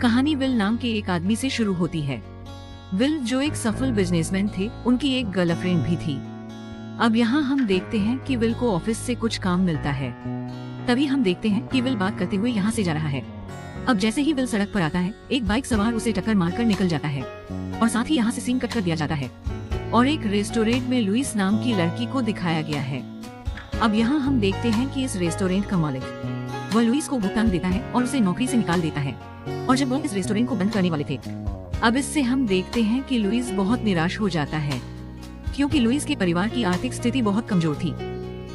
कहानी विल नाम के एक आदमी से शुरू होती है। विल जो एक सफल बिजनेसमैन थे, उनकी एक गर्लफ्रेंड भी थी। अब यहाँ हम देखते हैं कि विल को ऑफिस से कुछ काम मिलता है। तभी हम देखते हैं कि विल बात करते हुए यहाँ से जा रहा है। अब जैसे ही विल सड़क पर आता है, एक बाइक सवार उसे टक्कर मारकर निकल जाता है और साथ ही यहाँ से सीन कट कर दिया जाता है और एक रेस्टोरेंट में लुइस नाम की लड़की को दिखाया गया है। अब यहाँ हम देखते हैं कि इस रेस्टोरेंट का मालिक वह लुइस को भुगतान देता है और उसे नौकरी से निकाल देता है। और जब वह इस रेस्टोरेंट को बंद करने वाले थे, अब इससे हम देखते हैं कि लुइस बहुत निराश हो जाता है, क्योंकि लुइस के परिवार की आर्थिक स्थिति बहुत कमजोर थी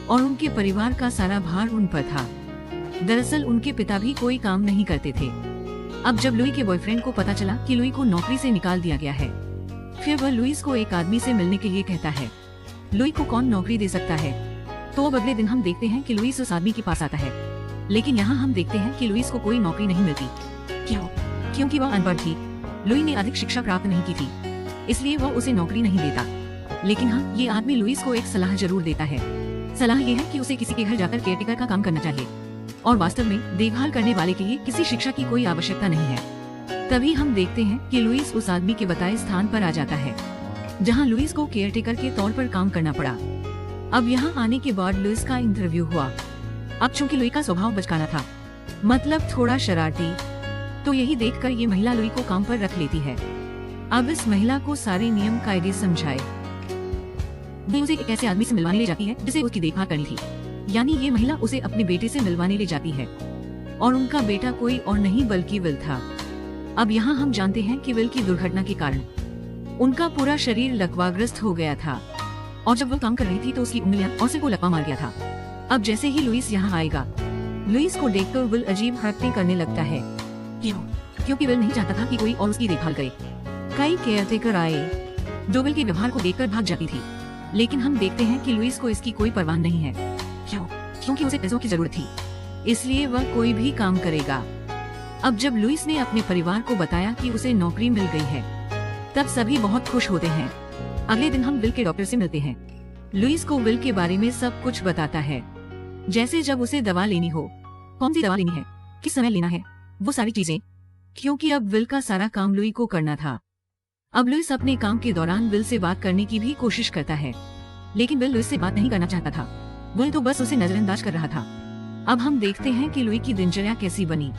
और उनके परिवार का सारा भार उन पर था। दरअसल उनके पिता भी कोई काम नहीं करते थे। अब जब लुई के बॉयफ्रेंड को पता चला कि लुई को नौकरी से निकाल दिया गया है, फिर वह लुइस को एक आदमी से मिलने के लिए कहता है। लुई को कौन नौकरी दे सकता है? तो अब अगले दिन हम देखते हैं कि लुइस उस आदमी के पास आता है, लेकिन यहाँ हम देखते हैं कि लुइस को कोई नौकरी नहीं मिलती। क्यों? क्योंकि वह अनपढ़ थी। लुई ने अधिक शिक्षा प्राप्त नहीं की थी, इसलिए वह उसे नौकरी नहीं देता। लेकिन हाँ, ये आदमी लुइस को एक सलाह जरूर देता है। सलाह ये है कि उसे किसी के घर जाकर केयरटेकर का काम करना चाहिए और वास्तव में देखभाल करने वाले के लिए किसी शिक्षा की कोई आवश्यकता नहीं है। तभी हम देखते हैं कि लुइस उस आदमी के बताए स्थान पर आ जाता है, जहाँ लुइस को केयरटेकर के तौर पर काम करना पड़ा। अब यहाँ आने के बाद लुइस का इंटरव्यू हुआ। अब चूंकि लुई का स्वभाव बचकाना था, मतलब थोड़ा शरारती, तो यही देखकर ये महिला लुई को काम पर रख लेती है। अब इस महिला को सारे नियम कायदे समझाए। वे उसे एक ऐसे आदमी से मिलवाने ले जाती है जिसे उसकी देखभाल करनी थी, यानी ये महिला उसे अपने बेटे से मिलवाने ले जाती है और उनका बेटा कोई और नहीं बल्कि विल था। अब यहाँ हम जानते हैं कि विल की दुर्घटना के कारण उनका पूरा शरीर लकवाग्रस्त हो गया था और जब वो काम कर रही थी तो उसकी उंगलियां और सिर को लकवा मार गया था। अब जैसे ही लुइस यहाँ आएगा, लुइस को देखकर विल अजीब हरकतें करने लगता है। क्यों? क्योंकि विल नहीं चाहता था कि कोई और उसकी देखभाल करे। कई केयरटेकर आए जो विल के व्यवहार को देखकर भाग जाती थी, लेकिन हम देखते हैं कि लुइस को इसकी कोई परवाह नहीं है। क्यों? क्योंकि उसे पैसों की जरूरत थी, इसलिए वह कोई भी काम करेगा। अब जब लुइस ने अपने परिवार को बताया कि उसे नौकरी मिल गई है, तब सभी बहुत खुश होते हैं। अगले दिन हम विल के डॉक्टर से मिलते हैं। लुइस को विल के बारे में सब कुछ बताता है, जैसे जब उसे दवा लेनी हो, कौन सी दवा लेनी है, किस समय लेना है, वो सारी चीजें, क्योंकि अब विल का सारा काम लुई को करना था। अब लुइस अपने काम के दौरान विल से बात करने की भी कोशिश करता है, लेकिन विल लुइस से बात नहीं करना चाहता था। विल तो बस उसे नजरअंदाज कर रहा था। अब हम देखते हैं कि लुई की दिनचर्या कैसी बनी।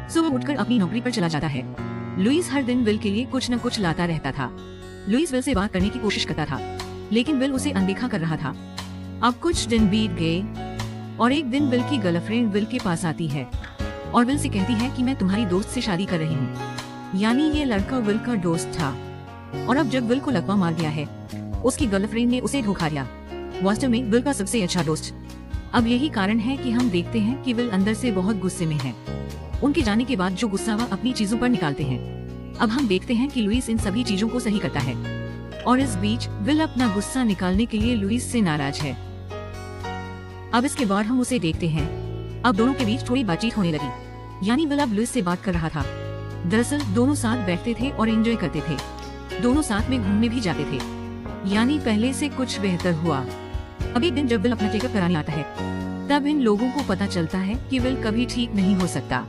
सुबह उठकर अपनी नौकरी पर चला जाता है। लुइस हर दिन विल के लिए कुछ न कुछ लाता रहता था। लुइस विल से बात करने की कोशिश करता था, लेकिन विल उसे अनदेखा कर रहा था। अब कुछ दिन बीत गए और एक दिन विल की गर्लफ्रेंड विल के पास आती है और विल से कहती है कि मैं तुम्हारी दोस्त से शादी कर रही हूँ। यानी ये लड़का विल का दोस्त था और अब जब विल को लकवा मार गया है, उसकी गर्लफ्रेंड ने उसे धोखा दिया, वास्तव में विल का सबसे अच्छा दोस्त। अब यही कारण है कि हम देखते हैं कि विल अंदर से बहुत गुस्से में है। उनके जाने के बाद जो गुस्सा वह अपनी चीजों पर निकालते हैं। अब हम देखते हैं कि लुइस इन सभी चीजों को सही करता है और इस बीच विल अपना गुस्सा निकालने के लिए लुइस से नाराज है। अब इसके बाद हम उसे देखते हैं। अब दोनों के बीच थोड़ी बातचीत होने लगी, यानी विल अब लुइस से बात कर रहा था। दरअसल दोनों साथ बैठते थे और एंजॉय करते थे। दोनों साथ में घूमने भी जाते थे, यानी पहले से कुछ बेहतर हुआ। अब एक दिन जब विल अपना चेकअप कराने आता है, तब इन लोगों को पता चलता है कि विल कभी ठीक नहीं हो सकता।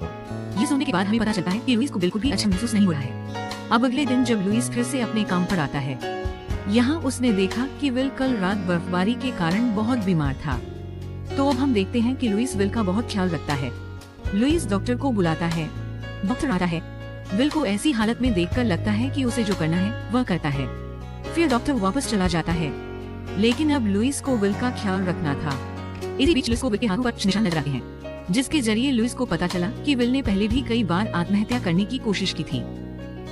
ये सुनने के बाद हमें पता चलता है कि लुइस को बिल्कुल भी अच्छा महसूस नहीं हो रहा है। अब अगले दिन जब लुइस फिर से अपने काम पर आता है, यहाँ उसने देखा कि विल कल रात बर्फबारी के कारण बहुत बीमार था। तो अब हम देखते हैं कि लुइस विल का बहुत ख्याल रखता है। लुइस डॉक्टर को बुलाता है। डॉक्टर आता है। विल को ऐसी हालत में देखकर लगता है कि उसे जो करना है वह करता है। फिर डॉक्टर वापस चला जाता है, लेकिन अब लुइस को विल का ख्याल रखना था। इसी बीच लुइस को विल के हाथों पर कुछ निशान नजर आते हैं, जिसके जरिए लुइस को पता चला कि विल ने पहले भी कई बार आत्महत्या करने की कोशिश की थी।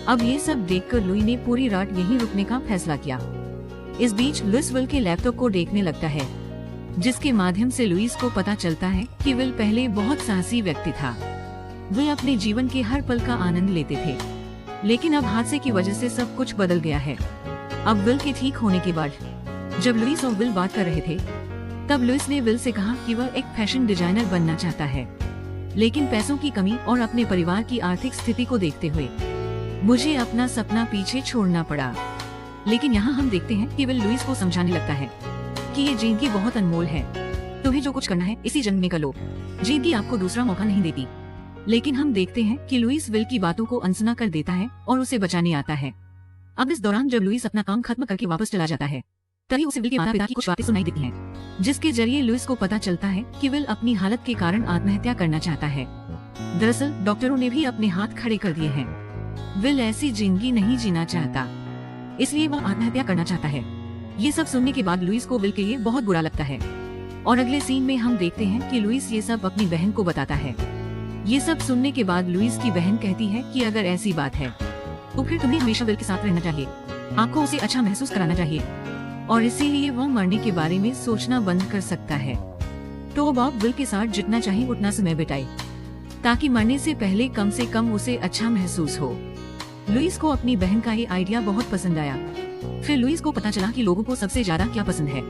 अब ये सब देखकर लुई ने पूरी रात यहीं रुकने का फैसला किया। इस बीच लुइस विल के लैपटॉप को देखने लगता है, जिसके माध्यम से लुइस को पता चलता है कि विल पहले बहुत साहसी व्यक्ति था। वे अपने जीवन के हर पल का आनंद लेते थे, लेकिन अब हादसे की वजह से सब कुछ बदल गया है। अब विल के ठीक होने के बाद जब लुइस और विल बात कर रहे थे, तब लुइस ने विल से कहा कि वह एक फैशन डिजाइनर बनना चाहता है, लेकिन पैसों की कमी और अपने परिवार की आर्थिक स्थिति को देखते हुए मुझे अपना सपना पीछे छोड़ना पड़ा। लेकिन यहाँ हम देखते हैं कि विल लुइस को समझाने लगता है कि ये जिंदगी बहुत अनमोल है, तुम्हें जो कुछ करना है इसी जन्म में कर लो। जिंदगी आपको दूसरा मौका नहीं देती। लेकिन हम देखते हैं कि लुइस विल की बातों को अनसुना कर देता है और उसे बचाने आता है। अब इस दौरान जब लुइस अपना काम खत्म करके वापस चला जाता है, तभी उसे विल के माता पिता की कुछ बातें सुनाई देती हैं, जिसके जरिए लुइस को पता चलता है कि विल अपनी हालत के कारण आत्महत्या करना चाहता है। दरअसल डॉक्टरों ने भी अपने हाथ खड़े कर दिए हैं। विल ऐसी जिंदगी नहीं जीना चाहता, इसलिए वह आत्महत्या करना चाहता है। ये सब सुनने के बाद लुइस को विल के लिए बहुत बुरा लगता है और अगले सीन में हम देखते हैं कि लुइस ये सब अपनी बहन को बताता है। ये सब सुनने के बाद लुइस की बहन कहती है कि अगर ऐसी बात है तो फिर तुम्हें हमेशा विल के साथ रहना चाहिए, आपको उसे अच्छा महसूस कराना चाहिए और इसीलिए वह मरने के बारे में सोचना बंद कर सकता है। तो अब आप विल के साथ जितना चाहे उतना समय बिताए, ताकि मरने से कम उसे अच्छा महसूस हो। लुइस को अपनी बहन का ये आइडिया बहुत पसंद आया। फिर लुइस को पता चला कि लोगों को सबसे ज्यादा क्या पसंद है,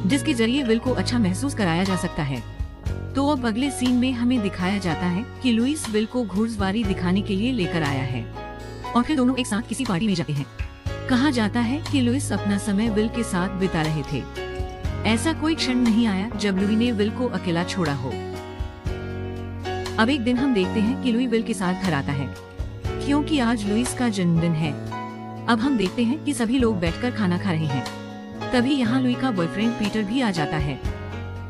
जिसके जरिए विल को अच्छा महसूस कराया जा सकता है। तो अब अगले सीन में हमें दिखाया जाता है कि लुइस विल को घुड़सवारी दिखाने के लिए लेकर आया है और फिर दोनों एक साथ किसी पार्टी में जाते हैं। कहा जाता है कि लुइस अपना समय विल के साथ बिता रहे थे। ऐसा कोई क्षण नहीं आया जब लुई ने विल को अकेला छोड़ा हो। अब एक दिन हम देखते हैं कि लुई विल के साथ घर आता है, क्योंकि आज लुइस का जन्मदिन है। अब हम देखते हैं कि सभी लोग बैठकर खाना खा रहे हैं। तभी यहाँ लुई का बॉयफ्रेंड पीटर भी आ जाता है।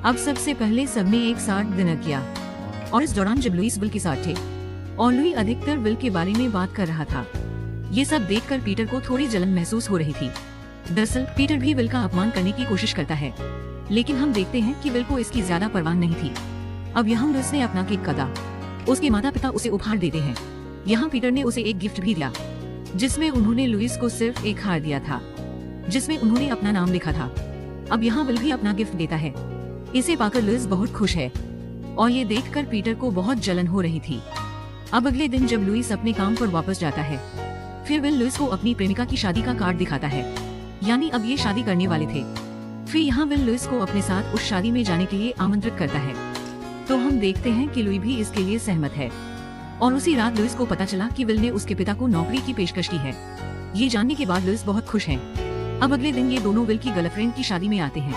अब सबसे पहले सबने एक साथ डिनर किया और इस दौरान जब लुइस विल के साथ थे और लुई अधिकतर विल के बारे में बात कर रहा था, ये सब देखकर पीटर को थोड़ी जलन महसूस हो रही थी। दरअसल पीटर भी विल का अपमान करने की कोशिश करता है, लेकिन हम देखते हैं कि विल को इसकी ज्यादा परवाह नहीं थी। अब यहाँ लुइस ने अपना केक काटा, उसके माता पिता उसे उपहार देते हैं। यहाँ पीटर ने उसे एक गिफ्ट भी दिया, जिसमें उन्होंने लुइस को सिर्फ एक हार दिया था, जिसमें उन्होंने अपना नाम लिखा था। अब यहाँ विल भी अपना गिफ्ट देता है। इसे पाकर लुइस बहुत खुश है और ये देखकर पीटर को बहुत जलन हो रही थी। अब अगले दिन जब लुइस अपने काम पर वापस जाता है, फिर विल लुइस को अपनी प्रेमिका की शादी का कार्ड दिखाता है, यानी अब ये शादी करने वाले थे। फिर यहाँ विल लुइस को अपने साथ उस शादी में जाने के लिए आमंत्रित करता है। तो हम देखते हैं कि लुई भी इसके लिए सहमत है और उसी रात लुइस को पता चला कि विल ने उसके पिता को नौकरी की पेशकश की है। ये जानने के बाद लुइस बहुत खुश है। अब अगले दिन ये दोनों विल की गर्लफ्रेंड की शादी में आते हैं,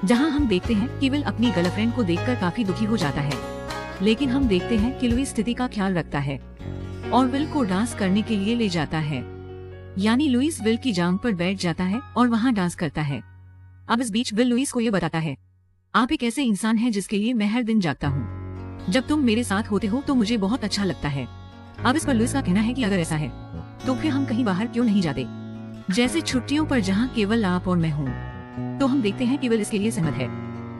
जहाँ हम देखते हैं कि विल अपनी गर्लफ्रेंड को देखकर काफी दुखी हो जाता है, लेकिन हम देखते हैं कि लुई स्थिति का ख्याल रखता है और विल को डांस करने के लिए ले जाता है। यानी लुइस विल की जांघ पर बैठ जाता है और वहाँ डांस करता है। अब इस बीच विल लुइस को ये बताता है, आप एक ऐसे इंसान हैं जिसके लिए मैं हर दिन जागता हूँ। जब तुम मेरे साथ होते हो तो मुझे बहुत अच्छा लगता है। अब इस पर लुइस का कहना है कि अगर ऐसा है तो फिर हम कहीं बाहर क्यों नहीं जाते, जैसे छुट्टियों पर जहाँ केवल आप और मैं हूँ। तो हम देखते हैं कि विल इसके लिए सहमत है।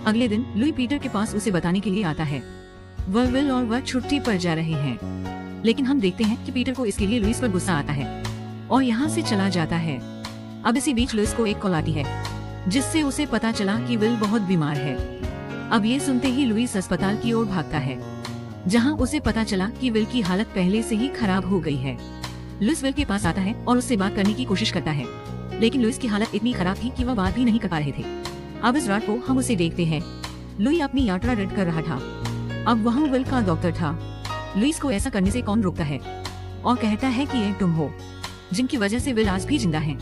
अगले दिन लुई पीटर के पास उसे बताने के लिए आता है विल और वह छुट्टी पर जा रहे हैं, लेकिन हम देखते हैं कि पीटर को इसके लिए लुइस पर गुस्सा आता है और यहाँ से चला जाता है। अब इसी बीच लुइस को एक कॉल आती है, जिससे उसे पता चला कि विल बहुत बीमार है। अब ये सुनते ही लुइस अस्पताल की ओर भागता है, जहाँ उसे पता चला कि विल की हालत पहले से ही खराब हो गई है। लुइस विल के पास आता है और उससे बात करने की कोशिश करता है, लेकिन लुइस की हालत इतनी खराब थी कि वह बात भी नहीं कर पा रहे थे। अब इस रात को हम उसे देखते हैं, लुई अपनी यात्रा रद्द कर रहा था। अब वहाँ विल का डॉक्टर था। लुइस को ऐसा करने से कौन रोकता है और कहता है कि ये तुम हो जिनकी वजह से विल आज भी जिंदा है।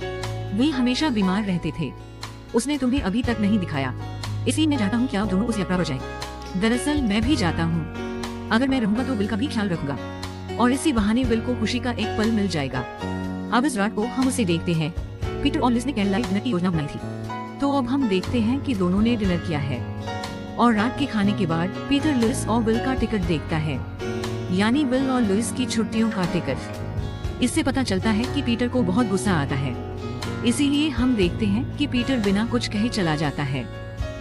वे हमेशा बीमार रहते थे, उसने तुम्हें अभी तक नहीं दिखाया, इसलिए मैं चाहता हूँ कि आप दोनों उस यात्रा पर जाएं। दरअसल मैं भी जाता हूँ, अगर मैं रहूंगा तो विल का भी ख्याल रखूंगा और इसी बहाने विल को खुशी का एक पल मिल जाएगा। अब इस रात को हम उसे देखते हैं, पीटर और लुइस ने कैंडल लाइट डिनर की योजना बनाई थी। तो अब हम देखते हैं कि दोनों ने डिनर किया है और रात के खाने के बाद पीटर लुइस और विल का टिकट देखता है, यानी विल और लुइस की छुट्टियों का टिकट। इससे पता चलता है कि पीटर को बहुत गुस्सा आता है, इसीलिए हम देखते हैं कि पीटर बिना कुछ कहे चला जाता है।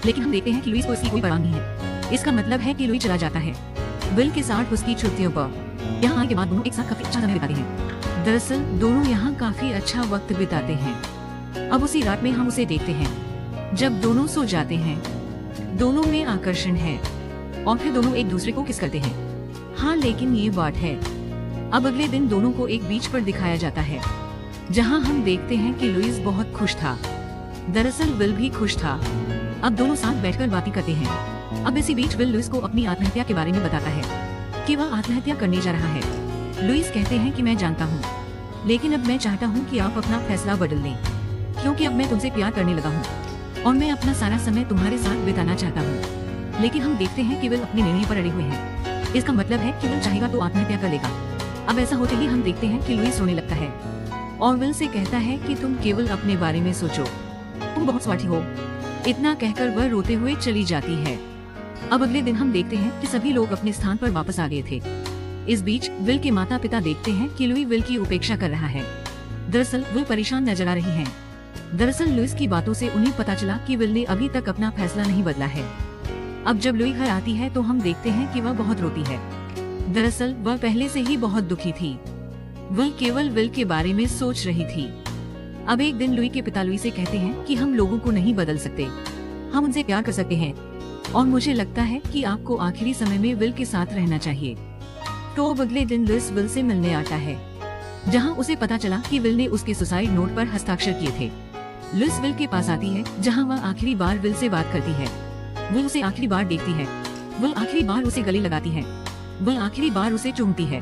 लेकिन हम देखते हैं कि लुइस को इसकी कोई परवाह नहीं है। इसका मतलब है कि लुई चला जाता है विल के साथ उसकी छुट्टियों पर। यहाँ आने के बाद दोनों एक साथ काफी अच्छा समय बिताते हैं। दरअसल दोनों यहाँ काफी अच्छा वक्त बिताते हैं। अब उसी रात में हम उसे देखते हैं जब दोनों सो जाते हैं, दोनों में आकर्षण है और फिर दोनों एक दूसरे को किस करते हैं। हाँ, लेकिन ये बात है, अब अगले दिन दोनों को एक बीच पर दिखाया जाता है, जहाँ हम देखते हैं कि लुइस बहुत खुश था। दरअसल विल भी खुश था। अब दोनों साथ बैठकर बातें करते हैं। अब इसी बीच विल लुइस को अपनी आत्महत्या के बारे में बताता है कि वह आत्महत्या करने जा रहा है। लुइस कहते हैं कि मैं जानता हूँ, लेकिन अब मैं चाहता हूँ कि आप अपना फैसला बदल लें, क्योंकि अब मैं तुमसे प्यार करने लगा हूँ और मैं अपना सारा समय तुम्हारे साथ बिताना चाहता हूँ। लेकिन हम देखते हैं कि विल अपने निर्णय पर अड़े हुए हैं, इसका मतलब है कि विल चाहेगा तो आत्महत्या कर लेगा। अब ऐसा होते ही हम देखते हैं कि लुइस रोने लगता है और विल से कहता है कि तुम केवल अपने बारे में सोचो, तुम बहुत स्वार्थी हो। इतना कहकर वह रोते हुए चली जाती है। अब अगले दिन हम देखते हैं कि सभी लोग अपने स्थान पर वापस आ गए थे। इस बीच विल के माता पिता देखते हैं कि लुई विल की उपेक्षा कर रहा है। दरअसल विल परेशान नजर आ रही है। दरअसल लुइस की बातों से उन्हें पता चला कि विल ने अभी तक अपना फैसला नहीं बदला है। अब जब लुई घर आती है तो हम देखते हैं कि वह बहुत रोती है। दरअसल वह पहले से ही बहुत दुखी थी। वह केवल विल के बारे में सोच रही थी। अब एक दिन लुई के पिता लुई से कहते हैं कि हम लोगों को नहीं बदल सकते, हम उनसे प्यार कर सकते हैं और मुझे लगता है कि आपको आखिरी समय में विल के साथ रहना चाहिए। तो अब अगले दिन लुइस विल से मिलने आता है, जहां उसे पता चला कि विल ने उसके सुसाइड नोट पर हस्ताक्षर किए थे। लुइस विल के पास आती है, जहां वह आखिरी बार विल से बात करती है। विल उसे आखिरी बार देखती है, विल आखिरी बार उसे गले लगाती है, विल आखिरी बार उसे चूमती है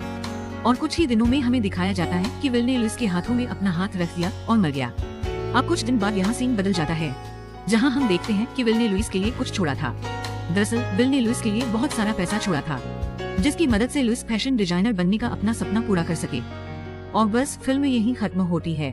और कुछ ही दिनों में हमें दिखाया जाता है कि विल ने लुइस के हाथों में अपना हाथ रख दिया और मर गया। अब कुछ दिन बाद यहाँ सीन बदल जाता है, जहाँ हम देखते हैं कि विल ने लुइस के लिए कुछ छोड़ा था। दरअसल विल ने लुइस के लिए बहुत सारा पैसा छोड़ा था, जिसकी मदद से लुइस फैशन डिजाइनर बनने का अपना सपना पूरा कर सके। और बस फिल्म यहीं खत्म होती है।